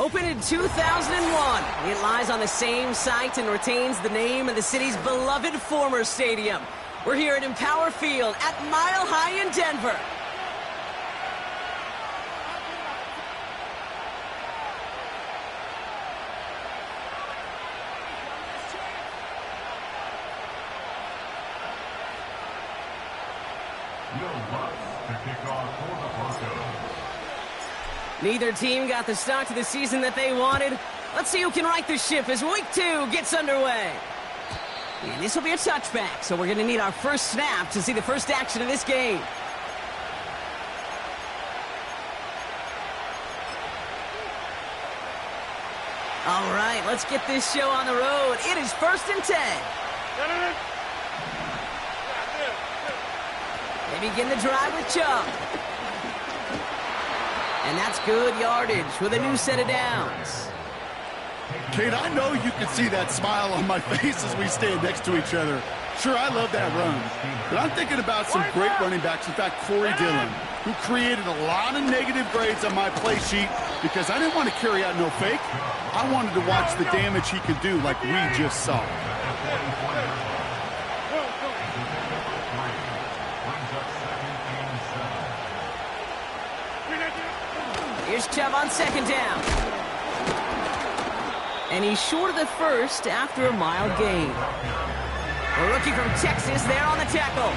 Opened in 2001, it lies on the same site and retains the name of the city's beloved former stadium. We're here at Empower Field at Mile High in Denver. Neither team got the start to the season that they wanted. Let's see who can right the ship as week 2 gets underway. And this will be a touchback, so we're going to need our first snap to see the first action of this game. All right, let's get this show on the road. It is 1st and 10. They begin the drive with Chubb. And that's good yardage with a new set of downs. Kate, I know you can see that smile on my face as we stand next to each other. Sure, I love that run. But I'm thinking about some great running backs. In fact, Corey Dillon, who created a lot of negative grades on my play sheet because I didn't want to carry out no fake. I wanted to watch the damage he could do like we just saw. Here's Chubb on 2nd down. And he's short of the first after a mild gain. A rookie from Texas there on the tackle.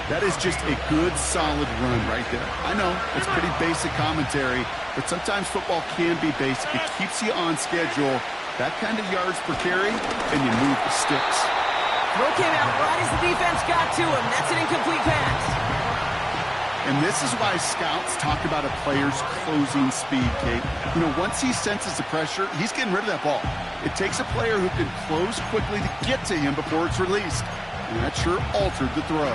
That is just a good, solid run right there. I know, it's pretty basic commentary, but sometimes football can be basic. It keeps you on schedule. That kind of yards per carry, and you move the sticks. Throw came out right as the defense got to him. That's an incomplete pass. And this is why scouts talk about a player's closing speed, Kate. You know, once he senses the pressure, he's getting rid of that ball. It takes a player who can close quickly to get to him before it's released. And that sure altered the throw.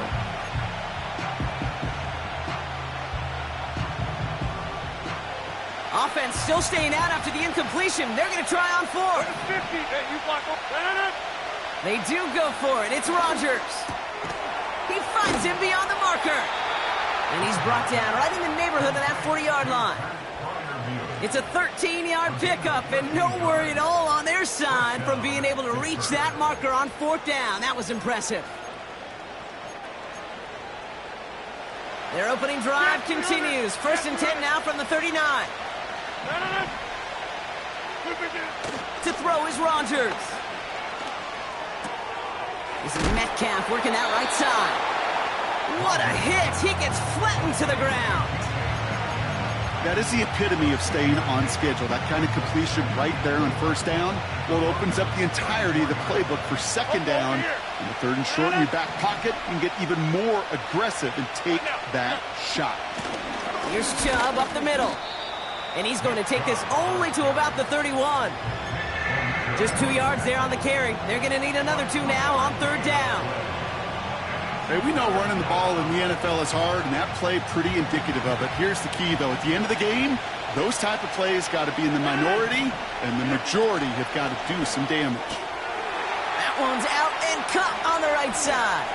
Offense still staying out after the incompletion. They're going to try on 4. They do go for it. It's Rodgers. He finds him beyond the marker. And he's brought down right in the neighborhood of that 40-yard line. It's a 13-yard pickup, and no worry at all on their side from being able to reach that marker on 4th down. That was impressive. Their opening drive continues. 1st and 10 now from the 39. To throw is Rodgers. This is Metcalf working that right side. What a hit! He gets flattened to the ground. That is the epitome of staying on schedule. That kind of completion right there on 1st down. Well, it opens up the entirety of the playbook for 2nd down. In the 3rd and short in your back pocket, you can get even more aggressive and take that shot. Here's Chubb up the middle. And he's going to take this only to about the 31. Just 2 yards there on the carry. They're going to need another 2 now on 3rd down. Hey, we know running the ball in the NFL is hard, and that play pretty indicative of it. Here's the key, though. At the end of the game, those type of plays got to be in the minority, and the majority have got to do some damage. That one's out and cut on the right side.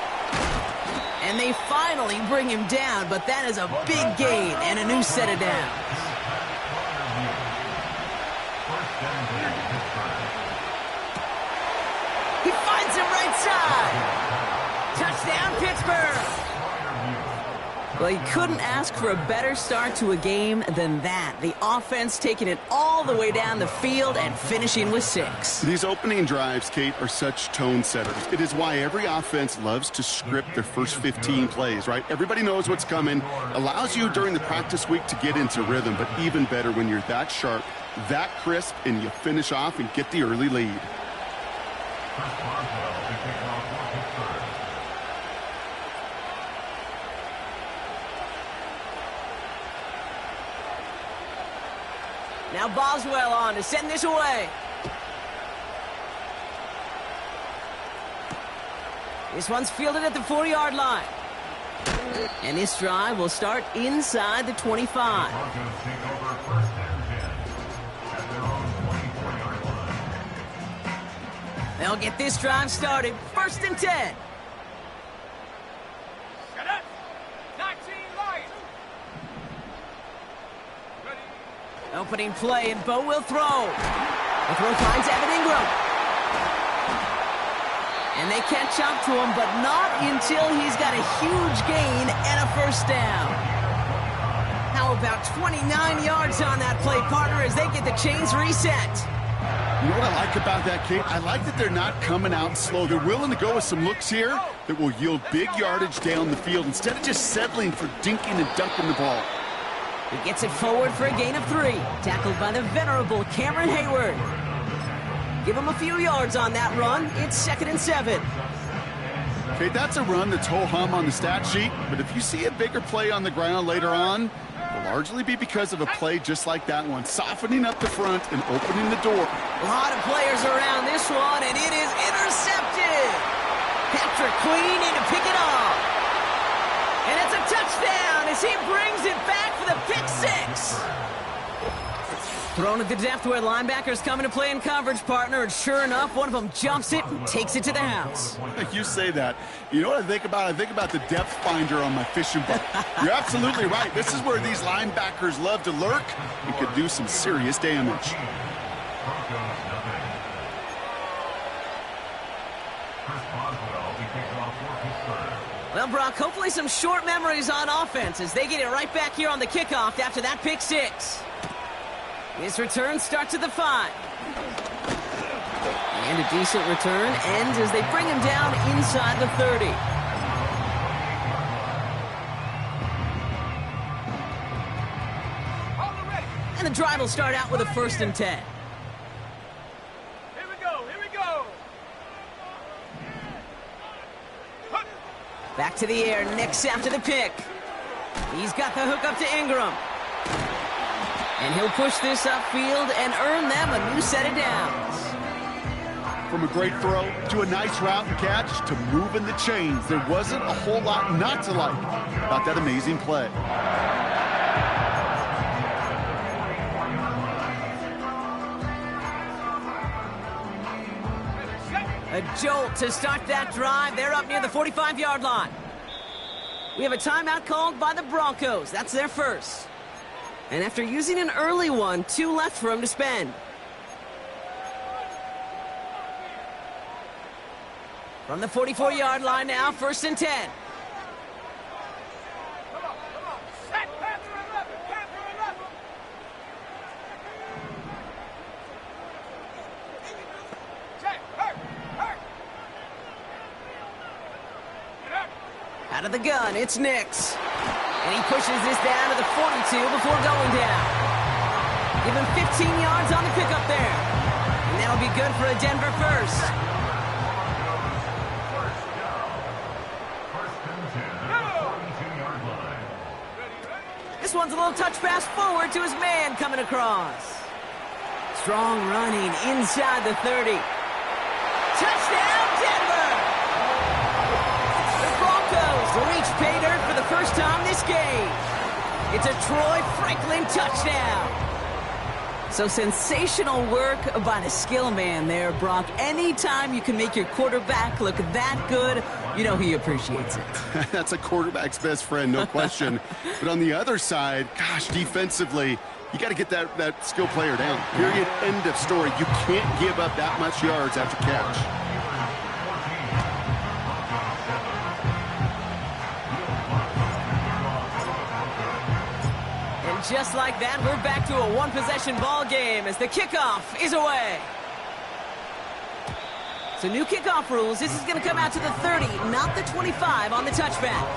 And they finally bring him down, but that is a big gain and a new set of downs. He finds him right side. Touchdown, Pittsburgh! Well, you couldn't ask for a better start to a game than that. The offense taking it all the way down the field and finishing with 6. These opening drives, Kate, are such tone setters. It is why every offense loves to script their first 15 plays, right? Everybody knows what's coming. Allows you during the practice week to get into rhythm, but even better when you're that sharp, that crisp, and you finish off and get the early lead. Now Boswell on to send this away. This one's fielded at the 4-yard line. And this drive will start inside the 25. They'll get this drive started. 1st and 10. opening play, and Bo will throw. The throw finds Evan Ingram. And they catch up to him, but not until he's got a huge gain and a first down. How about 29 yards on that play, partner, as they get the chains reset? You know what I like about that, Kate? I like that they're not coming out slow. They're willing to go with some looks here that will yield big yardage down the field instead of just settling for dinking and dunking the ball. He gets it forward for a gain of 3. Tackled by the venerable Cameron Hayward. Give him a few yards on that run. It's 2nd and 7. Okay, that's a run that's ho-hum on the stat sheet, but if you see a bigger play on the ground later on, it'll largely be because of a play just like that one, softening up the front and opening the door. A lot of players around this one, and it is intercepted. Patrick Queen in to pick it off. And it's a touchdown as he brings it back for the pick 6. Thrown at the depth where linebackers come into play in coverage, partner, and sure enough, one of them jumps it and takes it to the house. You say that. You know what I think about? I think about the depth finder on my fishing boat. You're absolutely right. This is where these linebackers love to lurk and could do some serious damage. Well, Brock, hopefully some short memories on offense as they get it right back here on the kickoff after that pick 6. His return starts at the 5. And a decent return ends as they bring him down inside the 30. And the drive will start out with a 1st and 10. Here we go. Back to the air, Nix after the pick. He's got the hook up to Ingram. And he'll push this upfield and earn them a new set of downs. From a great throw to a nice route and catch to moving the chains, there wasn't a whole lot not to like about that amazing play. A jolt to start that drive. They're up near the 45-yard line. We have a timeout called by the Broncos. That's their first. And after using an early one, 2 left for him to spend. From the 44-yard line now, 1st and 10. Set, Panther 11, Panther 11. Check, hurt. Out of the gun, it's Nix. And he pushes this down to the 42 before going down. Give him 15 yards on the pickup there. And that'll be good for a Denver first. This one's a little touch pass forward to his man coming across. Strong running inside the 30. Touchdown, Denver! The Broncos reach pay dirt for the first time this game. It's a Troy Franklin touchdown. So sensational work by the skill man there, Brock. Anytime you can make your quarterback look that good, you know he appreciates it. That's a quarterback's best friend, no question. But on the other side, gosh, defensively, you got to get that skill player down. Period, end of story. You can't give up that much yards after catch. Just like that, we're back to a one-possession ball game as the kickoff is away. So new kickoff rules. This is going to come out to the 30, not the 25 on the touchback.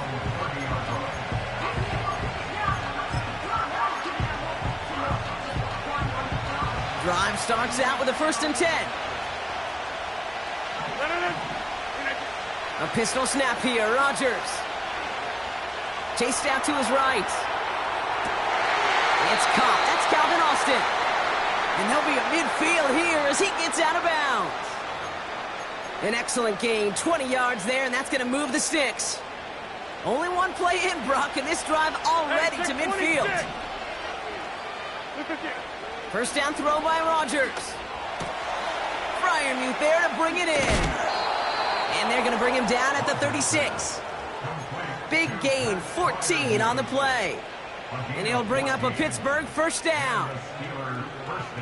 Drive starts out with a 1st and 10. A pistol snap here, Rodgers. Chased out to his right. It's caught. That's Calvin Austin. And they'll be at midfield here as he gets out of bounds. An excellent gain, 20 yards there, and that's going to move the sticks. Only one play in, Brock, and this drive already to midfield. First down throw by Rodgers. Freiermuth there to bring it in. And they're going to bring him down at the 36. Big gain, 14 on the play. And he'll bring up a Pittsburgh first down.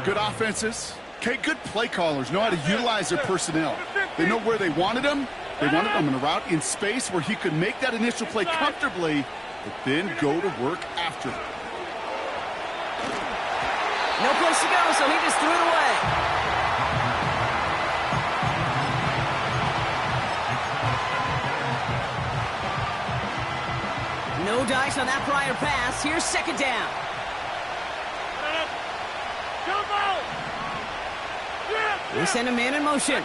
Good offenses. Okay, good play callers know how to utilize their personnel. They know where they wanted them. They wanted him in a route in space where he could make that initial play comfortably, but then go to work after. No place to go, so he just threw it away. No dice on that prior pass. Here's second down. They send a man in motion.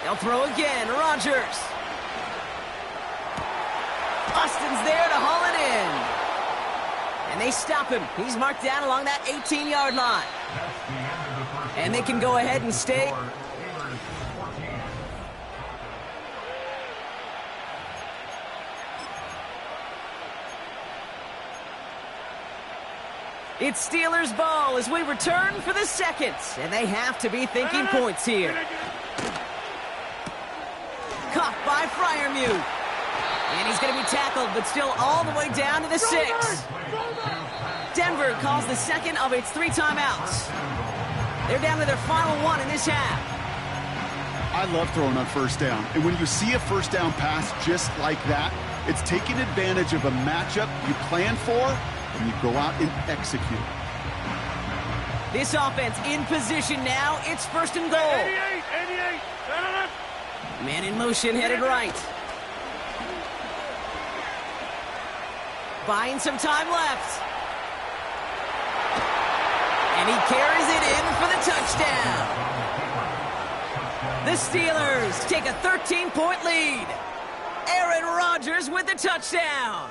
They'll throw again. Rodgers. Austin's there to haul it in. And they stop him. He's marked down along that 18-yard line. And they can go ahead and stay. It's Steelers ball as we return for the second. And they have to be thinking points here. Caught by Freiermuth. And he's going to be tackled, but still all the way down to the 6. Denver calls the second of its 3 timeouts. They're down to their final 1 in this half. I love throwing on first down. And when you see a first down pass just like that, it's taking advantage of a matchup you plan for, and you go out and execute. This offense in position now. It's first and goal. 88. Man in motion, headed right. Buying some time left. And he carries it in for the touchdown. The Steelers take a 13-point lead. Aaron Rodgers with the touchdown.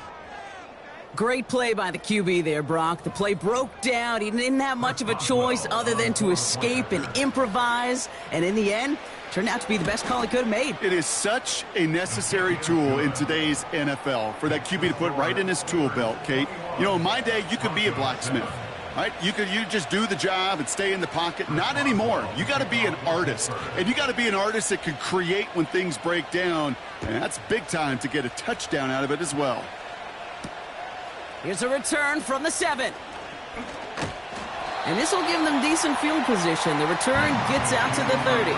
Great play by the QB there, Brock. The play broke down. He didn't have much of a choice other than to escape and improvise. And in the end, turned out to be the best call he could have made. It is such a necessary tool in today's NFL for that QB to put right in his tool belt, Kate. You know, in my day, you could be a blacksmith, right? You just do the job and stay in the pocket. Not anymore. You got to be an artist. And you got to be an artist that can create when things break down. And that's big time to get a touchdown out of it as well. Here's a return from the 7. And this will give them decent field position. The return gets out to the 30.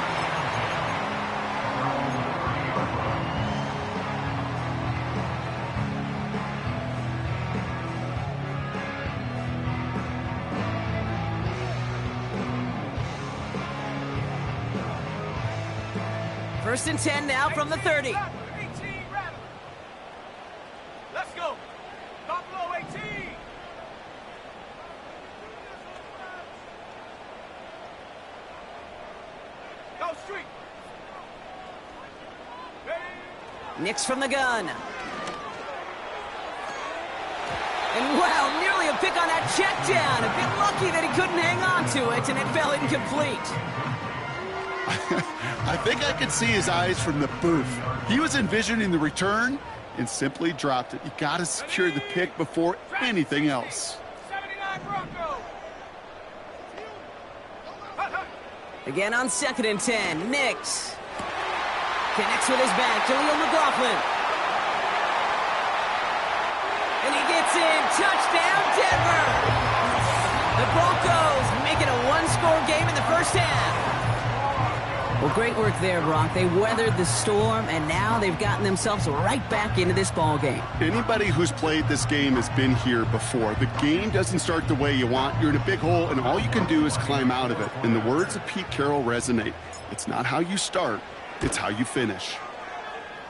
First and 10 now from the 30. Let's go. Buffalo 18. Go street. Nix from the gun. And wow, nearly a pick on that check down. A bit lucky that he couldn't hang on to it, and it fell incomplete. I think I could see his eyes from the booth. He was envisioning the return and simply dropped it. You got to secure the pick before anything else. 79 Broncos. Again on 2nd and 10. Nix connects with his back. Jaleel McLaughlin. And he gets in. Touchdown, Denver. The Broncos make it a 1-score game in the first half. Well, great work there, Brock. They weathered the storm, and now they've gotten themselves right back into this ball game. Anybody who's played this game has been here before. The game doesn't start the way you want. You're in a big hole, and all you can do is climb out of it. And the words of Pete Carroll resonate. It's not how you start, it's how you finish.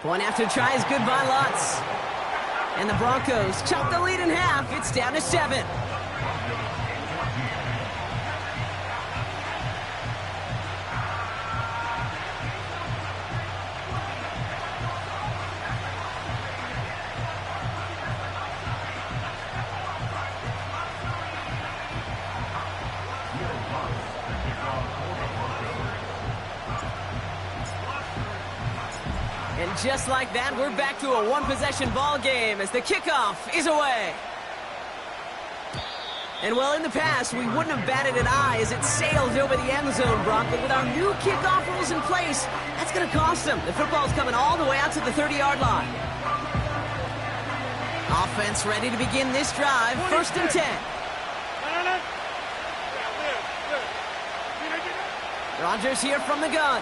Going after tries good by Lutz. And the Broncos chop the lead in half. It's down to 7. And just like that, we're back to a 1-possession ball game as the kickoff is away. And well, in the past, we wouldn't have batted an eye as it sailed over the end zone, Brock. But with our new kickoff rules in place, that's going to cost them. The football's coming all the way out to the 30-yard line. Offense ready to begin this drive. First and 10. Rodgers here from the gun.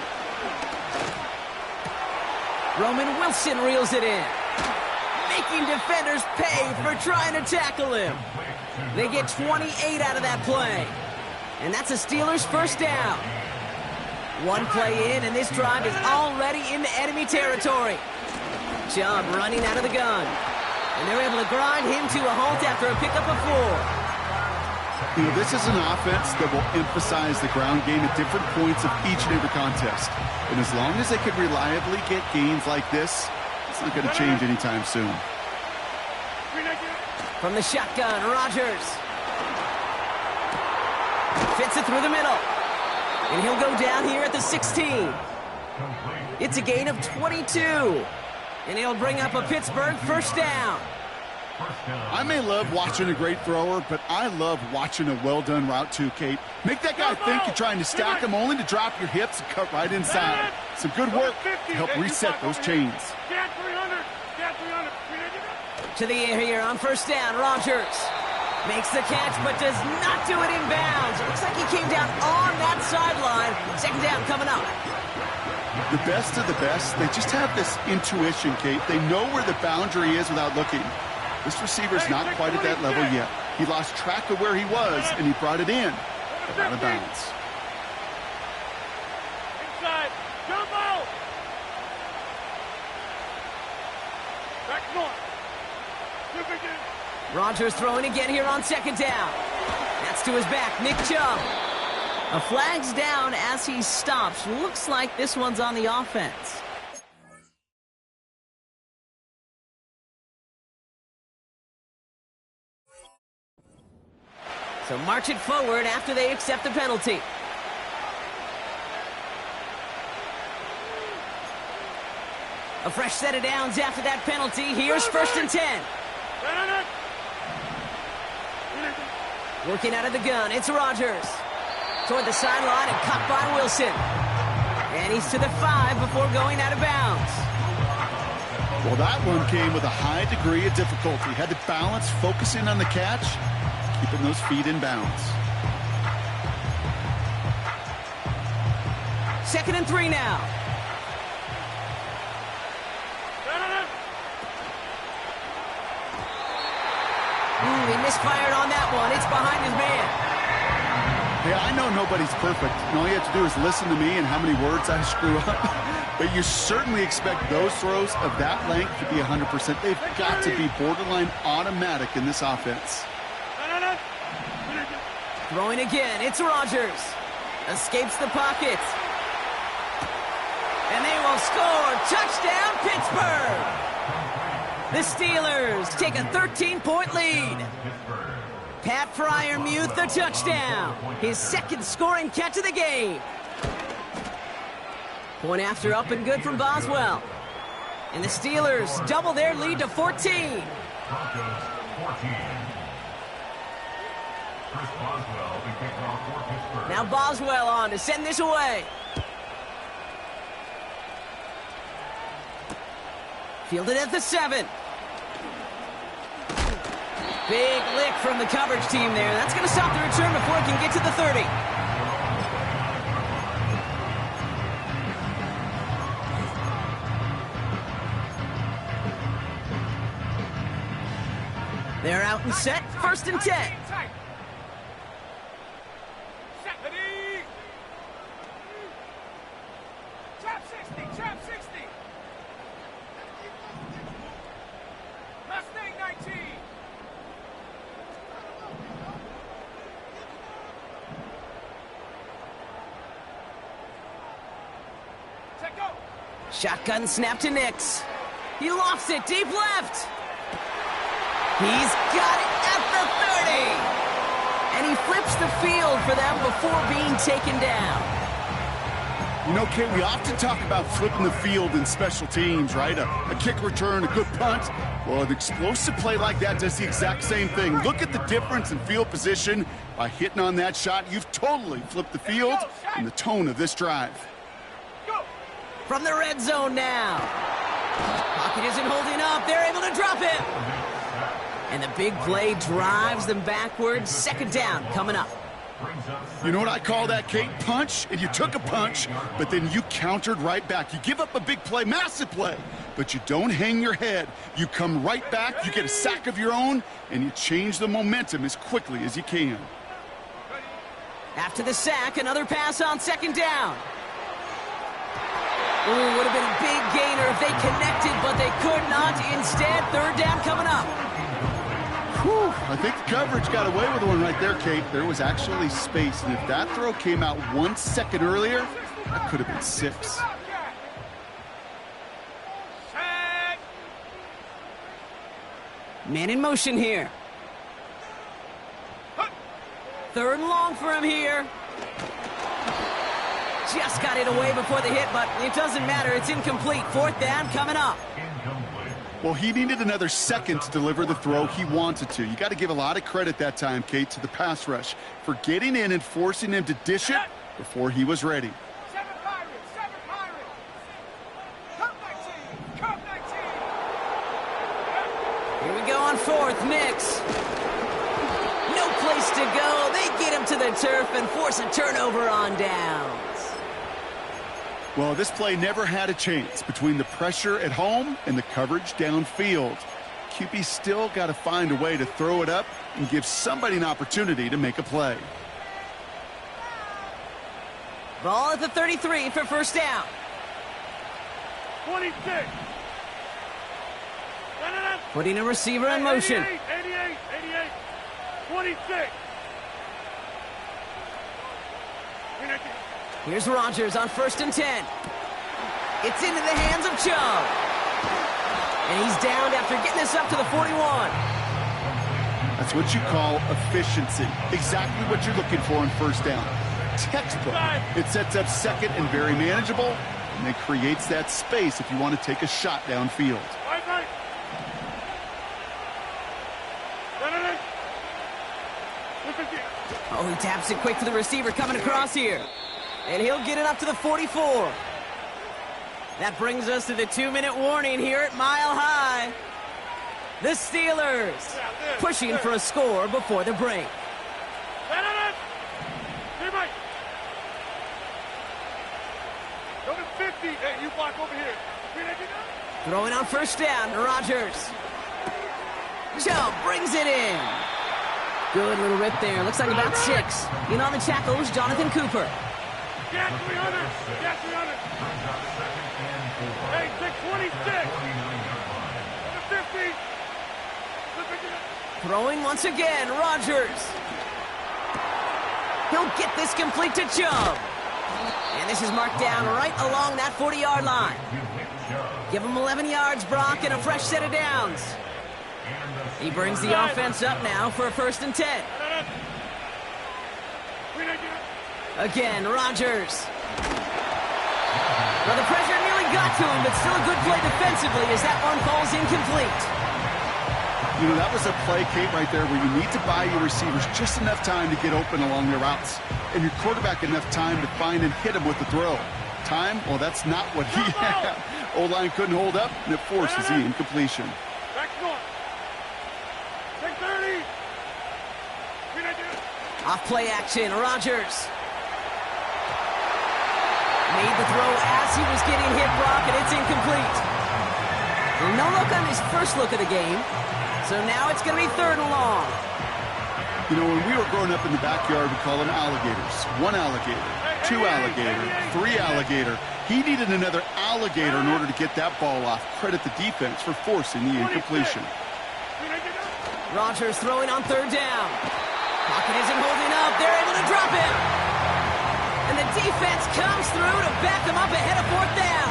Roman Wilson reels it in, making defenders pay for trying to tackle him. They get 28 out of that play. And that's a Steelers first down. One play in, and this drive is already into enemy territory. Chubb running out of the gun. And they're able to grind him to a halt after a pickup of 4. You know, this is an offense that will emphasize the ground game at different points of each and every contest. And as long as they can reliably get gains like this, it's not going to change anytime soon. From the shotgun, Rodgers. Fits it through the middle. And he'll go down here at the 16. It's a gain of 22. And he'll bring up a Pittsburgh first down. I may love watching a great thrower, but I love watching a well-done route too, Kate. Make that guy think you're trying to stack him only to drop your hips and cut right inside. Some good work to help reset those chains. To the air here on first down, Rodgers makes the catch but does not do it in bounds. It looks like he came down on that sideline. Second down coming up. The best of the best, they just have this intuition, Kate. They know where the boundary is without looking. This receiver's not quite at that level yet. He lost track of where he was, and he brought it in, but out of bounds. Inside, jump out. Back north. Rodgers throwing again here on second down. That's to his back, Nick Chubb. A flag's down as he stops. Looks like this one's on the offense. So march it forward after they accept the penalty. A fresh set of downs after that penalty. Here's first and 10. Working out of the gun, it's Rodgers. Toward the sideline and caught by Wilson. And he's to the 5 before going out of bounds. Well, that one came with a high degree of difficulty. Had to balance focusing on the catch, keeping those feet in bounds. Second and 3 now. He misfired on that one. It's behind his man. Hey, I know nobody's perfect. And all you have to do is listen to me and how many words I screw up. But you certainly expect those throws of that length to be 100%. They've got to be borderline automatic in this offense. Throwing again, it's Rodgers. Escapes the pocket. And they will score. Touchdown, Pittsburgh! The Steelers take a 13-point lead. Pat Freiermuth, the touchdown. His second scoring catch of the game. Point after up and good from Boswell. And the Steelers double their lead to 14. Now Boswell on to send this away. Fielded at the 7. Big lick from the coverage team there. That's going to stop the return before it can get to the 30. They're out and set. First and 10. Trap 60, trap 60. Mustang 19. Check go. Shotgun snap to Nix. He lofts it deep left. He's got it at the 30. And he flips the field for them before being taken down. You know, Kate, we often talk about flipping the field in special teams, right? A kick return, a good punt. Well, an explosive play like that does the exact same thing. Look at the difference in field position. By hitting on that shot, you've totally flipped the field and the tone of this drive. From the red zone now. Pocket isn't holding up. They're able to drop him. And the big play drives them backwards. Second down coming up. You know what I call that, Kate? Punch, and you took a punch, but then you countered right back. You give up a big play, massive play, but you don't hang your head. You come right back, you get a sack of your own, and you change the momentum as quickly as you can. After the sack, another pass on second down. Ooh, would have been a big gainer if they connected, but they could not. Instead, third down coming up. Whew, I think the coverage got away with one right there, Kate. There was actually space, and if that throw came out 1 second earlier, that could have been 6. Man in motion here. Third and long for him here. Just got it away before the hit, but it doesn't matter. It's incomplete. Fourth down coming up. Well, he needed another second to deliver the throw he wanted to. You got to give a lot of credit that time, Kate, to the pass rush for getting in and forcing him to dish it before he was ready. Seven Pirates. Cup 19. Cup 19. Here we go on fourth. Mix. No place to go. They get him to the turf and force a turnover on downs. Well, this play never had a chance between the pressure at home and the coverage downfield. QB still got to find a way to throw it up and give somebody an opportunity to make a play. Ball at the 33 for first down. 26. Putting a receiver in motion. 88. 26. Here's Rodgers on first and 10. It's into the hands of Chubb. And he's downed after getting this up to the 41. That's what you call efficiency. Exactly what you're looking for on first down. Textbook. It sets up second and very manageable, and it creates that space if you want to take a shot downfield. Oh, he taps it quick to the receiver coming across here. And he'll get it up to the 44. That brings us to the 2-minute warning here at Mile High. The Steelers pushing for a score before the break. Go to 50. Hey, you block over here. Throwing on first down, Rodgers. Chubb brings it in. Good little rip there. Looks like about 6. In on the tackles, Jonathan Cooper. Gas 300. Gas 300. Hey, 626. Go to 50. Throwing once again, Rodgers. He'll get this complete to Chubb. And this is marked down right along that 40-yard line. Give him 11 yards, Brock, and a fresh set of downs. He brings the offense up now for a first and 10. Again, Rodgers. Well, the pressure nearly got to him, but still a good play defensively as that one falls incomplete. You know, that was a play, Kate, right there where you need to buy your receivers just enough time to get open along their routes. And your quarterback enough time to find and hit him with the throw. Time? Well, that's not what he had. O-line couldn't hold up, and it forces the incompletion. Off play action, Rodgers. Made the throw as he was getting hit, Brock, and it's incomplete. No look on his first look of the game. So now it's going to be third and long. You know, when we were growing up in the backyard, we called them alligators. 1 alligator, 2 alligator, 3 alligator. He needed another alligator in order to get that ball off. Credit the defense for forcing the incompletion. Rodgers throwing on third down. Pocket isn't holding up. They're able to drop him. And the defense comes through to back him up ahead of fourth down.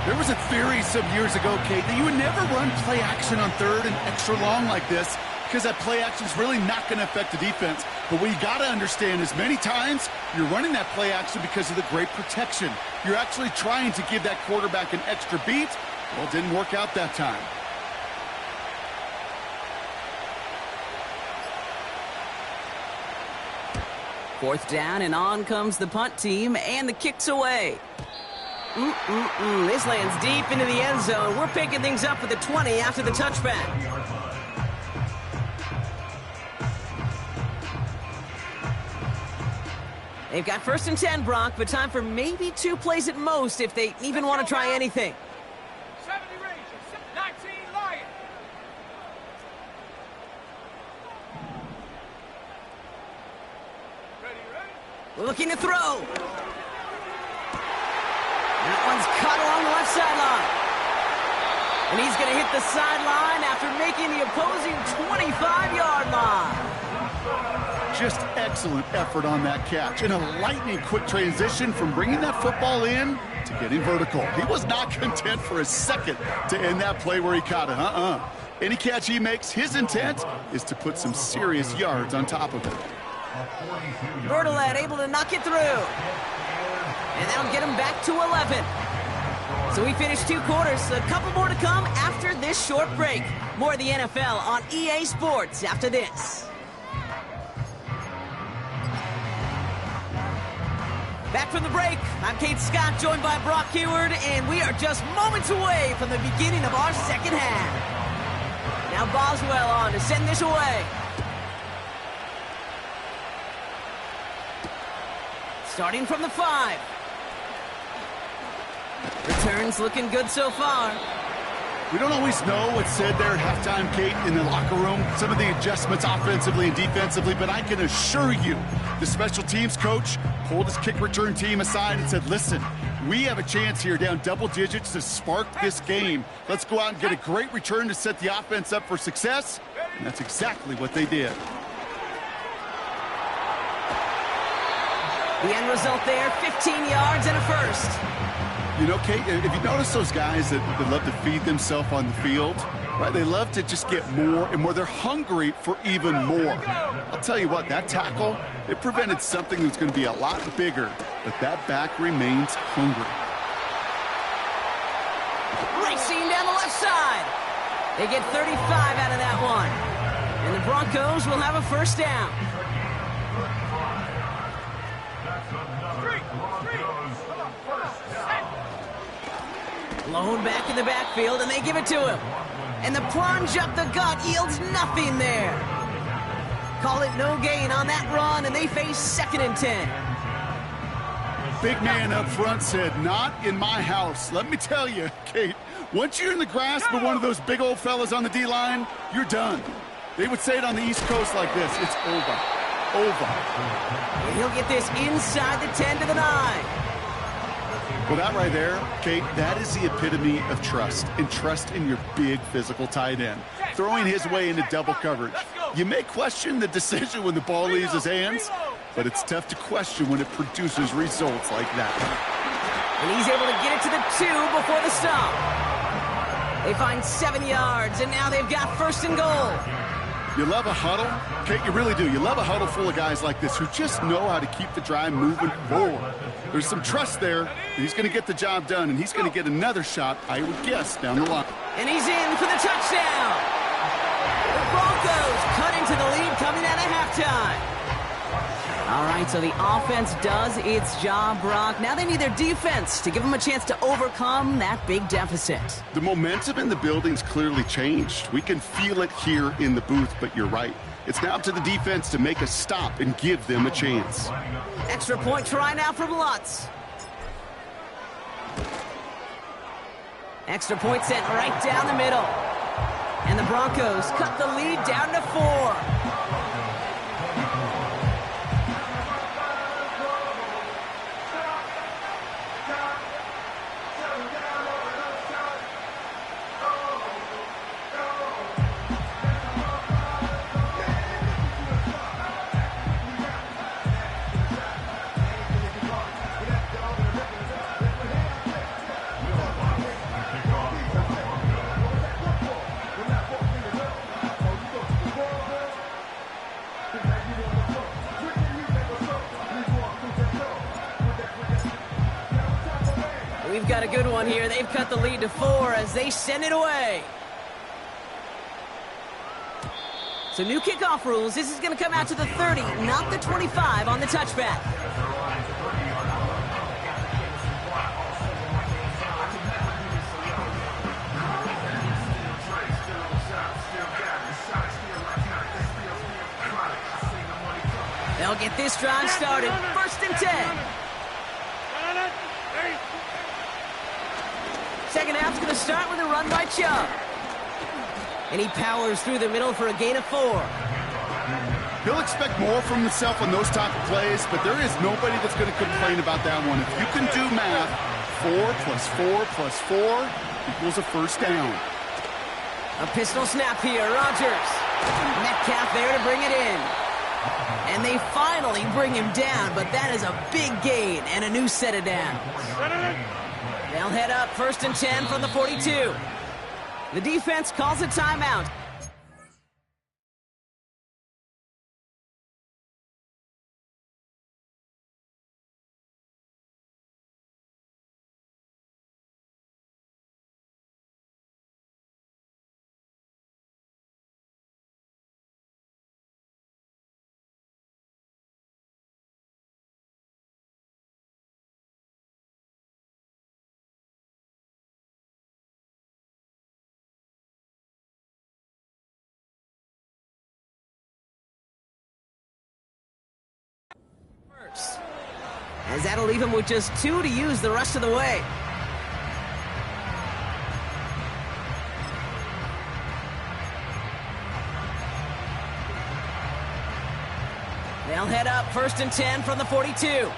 There was a theory some years ago, Kate, that you would never run play action on third and extra long like this because that play action is really not going to affect the defense. But what you got to understand is many times you're running that play action because of the great protection. You're actually trying to give that quarterback an extra beat. Well, it didn't work out that time. Fourth down, and on comes the punt team, and the kick's away. This lands deep into the end zone. We're picking things up with the 20 after the touchback. They've got 1st and 10, Brock, but time for maybe 2 plays at most if they even want to try anything. 70 Rangers, 19 Lions. Ready? Looking to throw. That one's caught along the left sideline. And he's going to hit the sideline after making the opposing 25-yard line. Just excellent effort on that catch. And a lightning-quick transition from bringing that football in to getting vertical. He was not content for a second to end that play where he caught it. Any catch he makes, his intent is to put some serious yards on top of it. Bertolet able to knock it through. And that'll get him back to 11. So we finished 2 quarters. A couple more to come after this short break. More of the NFL on EA Sports after this. Back from the break, I'm Kate Scott, joined by Brock Heward, and we are just moments away from the beginning of our second half. Now Boswell on to send this away. Starting from the 5. Returns looking good so far. We don't always know what's said there at halftime, Kate, in the locker room. Some of the adjustments offensively and defensively, but I can assure you the special teams coach pulled his kick return team aside and said, listen, we have a chance here down double digits to spark this game. Let's go out and get a great return to set the offense up for success. And that's exactly what they did. The end result there, 15 yards and a first. You know, Kate, if you notice those guys that love to feed themselves on the field, right? They love to just get more and more. They're hungry for even more. I'll tell you what, that tackle, it prevented something that's going to be a lot bigger, but that back remains hungry. Racing down the left side. They get 35 out of that one. And the Broncos will have a first down. Blown back in the backfield, and they give it to him. And the plunge up the gut yields nothing there. Call it no gain on that run, and they face 2nd and 10. Big man up front said, not in my house. Let me tell you, Kate, once you're in the grasp of one of those big old fellas on the D-line, you're done. They would say it on the East Coast like this, it's over. Over. And he'll get this inside the 10 to the 9. Well, that right there, Kate, that is the epitome of trust, and trust in your big physical tight end. Throwing his way into double coverage. You may question the decision when the ball leaves his hands, but it's tough to question when it produces results like that. And he's able to get it to the 2 before the stop. They find 7 yards, and now they've got 1st and goal. You love a huddle? Kate, you really do. You love a huddle full of guys like this who just know how to keep the drive moving forward. There's some trust there. He's going to get the job done, and he's going to get another shot, I would guess, down the line. And he's in for the touchdown. The Broncos cut into the lead coming out of halftime. All right, so the offense does its job, Brock. Now they need their defense to give them a chance to overcome that big deficit. The momentum in the building's clearly changed. We can feel it here in the booth, but you're right. It's now up to the defense to make a stop and give them a chance. Extra point try now from Lutz. Extra point sent right down the middle. And the Broncos cut the lead down to 4. got a good one here. They've cut the lead to 4 as they send it away. So new kickoff rules. This is going to come out to the 30, not the 25 on the touchback. They'll get this drive started. First and 10. Second half's going to start with a run by Chubb. And he powers through the middle for a gain of 4. He'll expect more from himself on those type of plays, but there is nobody that's going to complain about that one. If you can do math, 4 plus 4 plus 4 equals a first down. A pistol snap here. Rodgers. Metcalf there to bring it in. And they finally bring him down, but that is a big gain and a new set of downs. They'll head up first and 10 from the 42. The defense calls a timeout. As that'll leave him with just 2 to use the rest of the way. They'll head up first and 10 from the 42.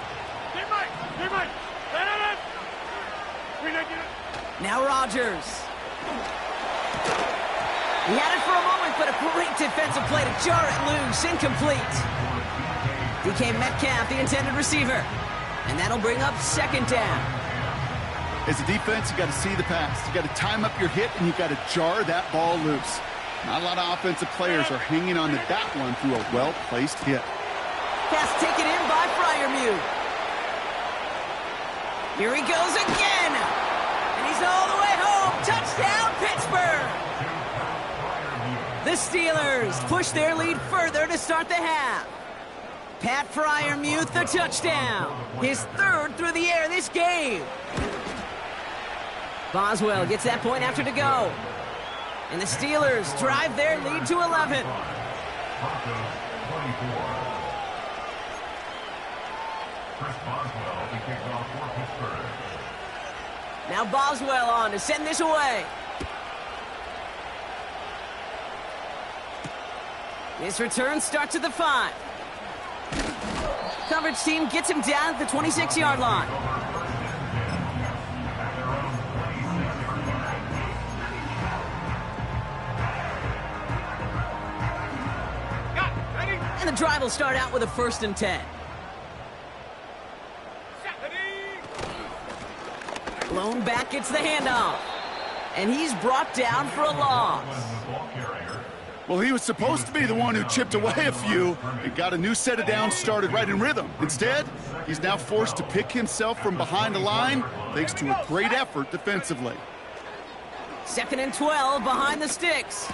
Now Rodgers. He had it for a moment, but a great defensive play to jar it loose. Incomplete. DK Metcalf, the intended receiver. And that'll bring up second down. As a defense, you got to see the pass. You got to time up your hit, and you got to jar that ball loose. Not a lot of offensive players are hanging on to that one through a well-placed hit. Pass taken in by Freiermuth. Here he goes again. And he's all the way home. Touchdown, Pittsburgh. The Steelers push their lead further to start the half. Pat Freiermuth, the touchdown. His 3rd through the air this game. Boswell gets that point after to go. And the Steelers drive their lead to 11. Now Boswell on to send this away. This return starts at the 5. Coverage team gets him down at the 26-yard line. And the drive will start out with a first and 10. Blown back gets the handoff. And he's brought down for a loss. Well, he was supposed to be the one who chipped away a few and got a new set of downs started right in rhythm. Instead, he's now forced to pick himself from behind the line thanks to a great effort defensively. 2nd and 12 behind the sticks.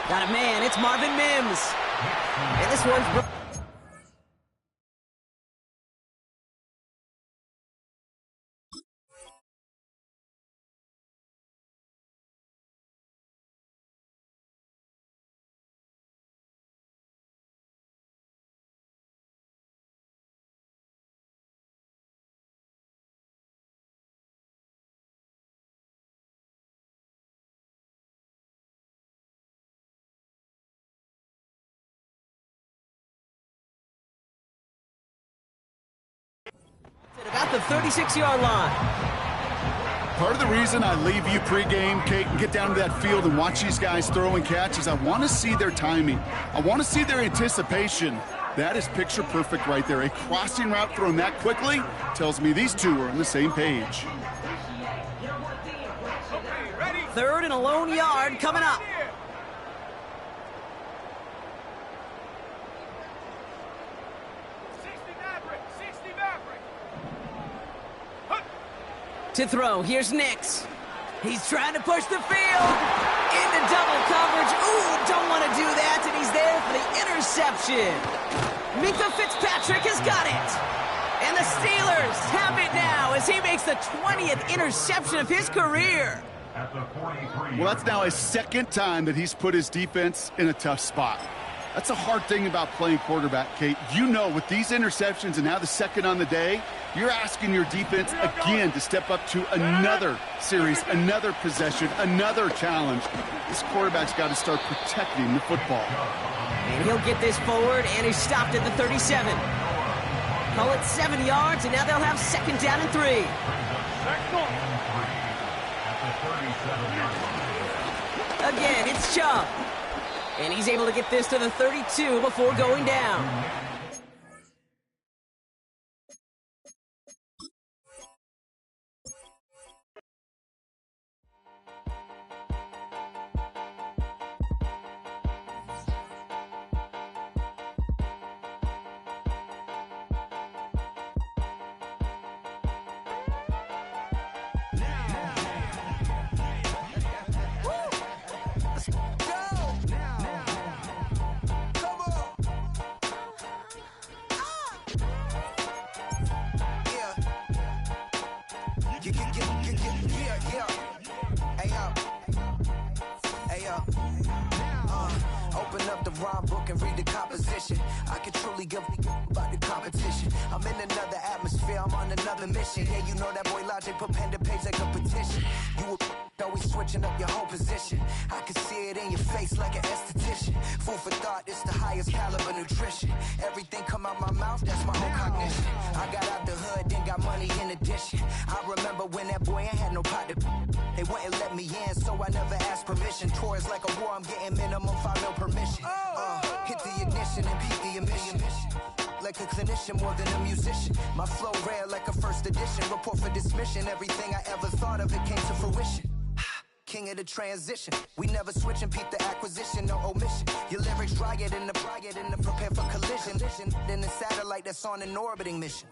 Got a man, it's Marvin Mims. And this one's... About the 36-yard line. Part of the reason I leave you pregame, Kate, and get down to that field and watch these guys throw and catch is I want to see their timing. I want to see their anticipation. That is picture perfect right there. A crossing route thrown that quickly tells me these two are on the same page. 3rd and a lone yard coming up. To throw, here's Nix. He's trying to push the field. Into double coverage. Ooh, don't want to do that, and he's there for the interception. Minka Fitzpatrick has got it. And the Steelers have it now as he makes the 20th interception of his career. Well, that's now his second time that he's put his defense in a tough spot. That's a hard thing about playing quarterback, Kate. You know, with these interceptions and now the second on the day, you're asking your defense again to step up to another series, another possession, another challenge. This quarterback's got to start protecting the football. And he'll get this forward, and he's stopped at the 37. Call it 7 yards, and now they'll have second down and 3. Again, it's Chubb. And he's able to get this to the 32 before going down. Open up the rhyme book and read the composition. I can truly give about the competition. I'm in another atmosphere, I'm on another mission. Yeah, you know that boy Logic put pen to page like a petition. You always switching up your whole position. I can see it in your face like an esthetician. Food for thought, it's the highest caliber nutrition. Everything come out my mouth, that's my own cognition. I got out the hood, then got money in addition. I remember when that boy ain't had no pot to. They wouldn't let me in, so I never asked permission. Tours like a war, I'm getting minimum 5 mil permission. Hit the ignition and beat the emission. Like a clinician more than a musician. My flow rare like a first edition. Report for dismission. Everything I ever thought of, it came to fruition. King of the transition. We never switch and peep the acquisition, no omission. Your lyrics dry it in the prepare for collision. Then the satellite that's on an orbiting mission.